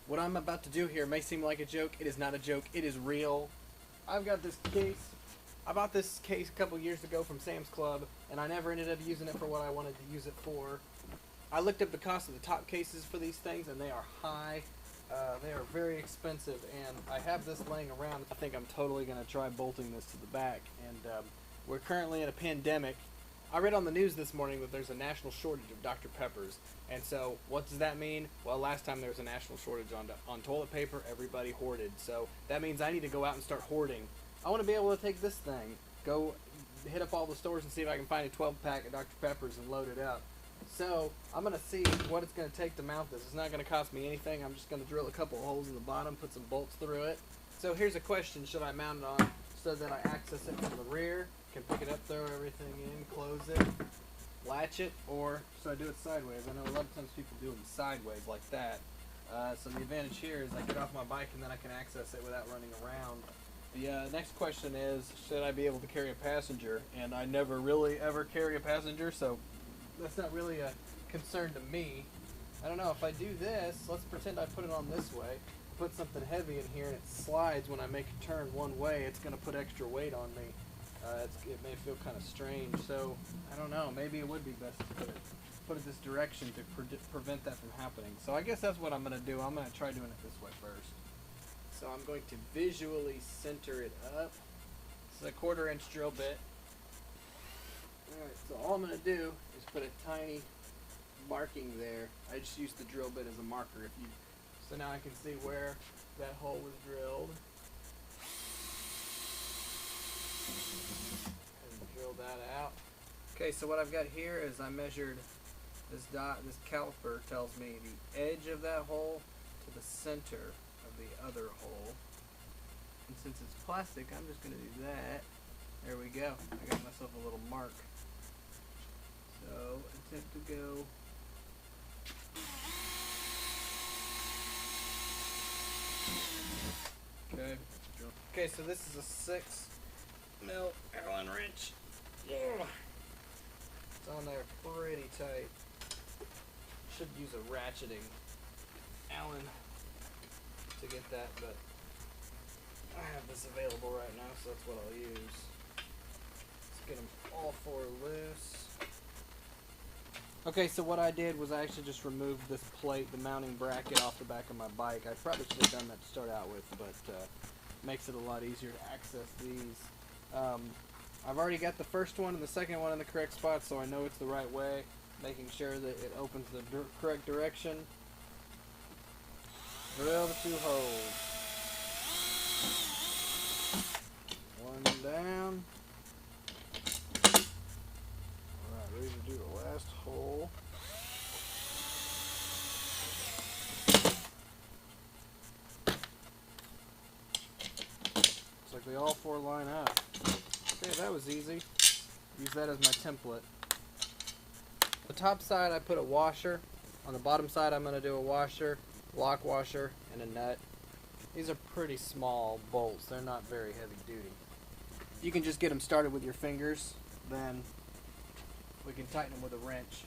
What I'm about to do here may seem like a joke. It is not a joke. It is real. I've got this case. I bought this case a couple years ago from Sam's Club, and I never ended up using it for what I wanted to use it for. I looked up the cost of the top cases for these things, and they are high. They are very expensive, and I have this laying around. I think I'm totally going to try bolting this to the back, and we're currently in a pandemic. I read on the news this morning that there's a national shortage of Dr. Peppers, and so what does that mean? Well, last time there was a national shortage on toilet paper, everybody hoarded, so that means I need to go out and start hoarding. I want to be able to take this thing, go hit up all the stores and see if I can find a 12-pack of Dr. Peppers and load it up. So, I'm going to see what it's going to take to mount this. It's not going to cost me anything. I'm just going to drill a couple holes in the bottom, put some bolts through it. So here's a question. Should I mount it on so that I access it from the rear, can pick it up, throw everything in, close it, latch it, or should I do it sideways? I know a lot of times people do them sideways like that. So the advantage here is I get off my bike and then I can access it without running around. The next question is, should I be able to carry a passenger? And I never really ever carry a passenger, so that's not really a concern to me. I don't know, if I do this, let's pretend I put it on this way, put something heavy in here and it slides when I make a turn one way, it's going to put extra weight on me. It may feel kind of strange, so I don't know, maybe it would be best to put it this direction to prevent that from happening. So I guess that's what I'm going to do. I'm going to try doing it this way first. So I'm going to visually center it up. This is a 1/4 inch drill bit. Alright, so all I'm going to do is put a tiny marking there. I just used the drill bit as a marker. So now I can see where that hole was drilled. And drill that out. Okay, so what I've got here is I measured this caliper tells me the edge of that hole to the center of the other hole. And since it's plastic, I'm just going to do that. There we go. I got myself a little mark. So attempt to go. Okay, so this is a 6mm Allen wrench. Yeah. It's on there pretty tight. Should use a ratcheting Allen to get that, but I have this available right now, so that's what I'll use. Let's get them all four loose. Okay, so what I did was I actually just removed this plate, the mounting bracket, off the back of my bike. I probably should have done that to start out with, but makes it a lot easier to access these. I've already got the first one and the second one in the correct spot, so I know it's the right way, making sure that it opens the correct direction. Drill the 2 holes. One down. Alright, ready to do the last hole. Looks like they all 4 line up. Okay, that was easy. Use that as my template. The top side I put a washer. On the bottom side I'm going to do a washer, lock washer, and a nut. These are pretty small bolts. They're not very heavy duty. You can just get them started with your fingers, then we can tighten them with a wrench.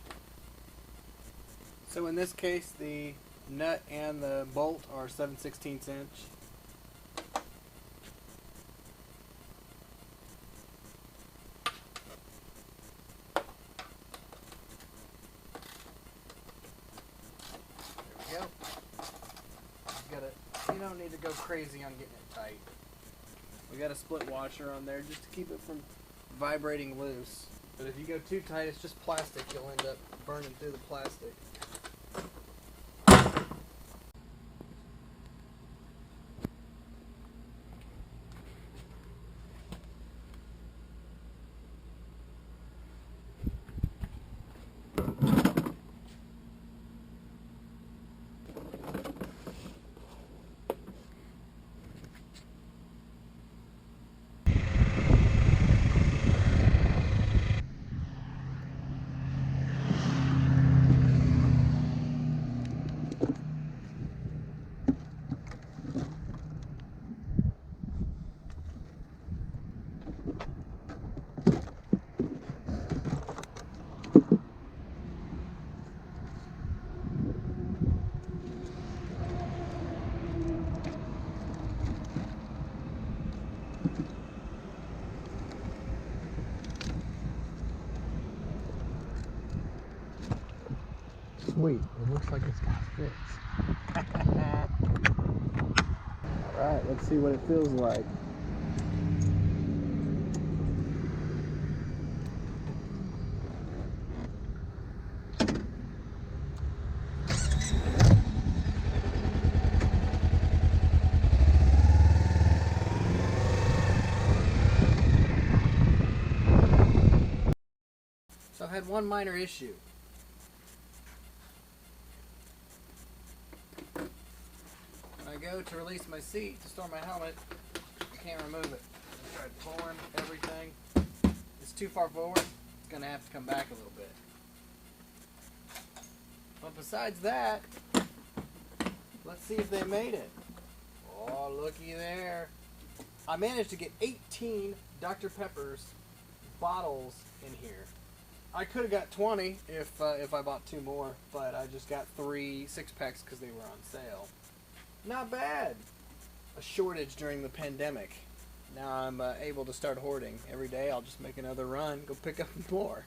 So in this case, the nut and the bolt are 7/16 inch. There we go. You don't need to go crazy on getting it tight. We got a split washer on there just to keep it from vibrating loose. But if you go too tight, it's just plastic. You'll end up burning through the plastic. Sweet. It looks like it's got fits. Alright, let's see what it feels like. So I had one minor issue. When I go to release my seat to store my helmet, I can't remove it. I tried pulling everything. It's too far forward. It's going to have to come back a little bit. But besides that, let's see if they made it. Oh, looky there. I managed to get 18 Dr. Pepper's bottles in here. I could have got 20 if I bought 2 more, but I just got 3 6-packs because they were on sale. Not bad. A shortage during the pandemic. Now I'm able to start hoarding. Every day I'll just make another run, go pick up more.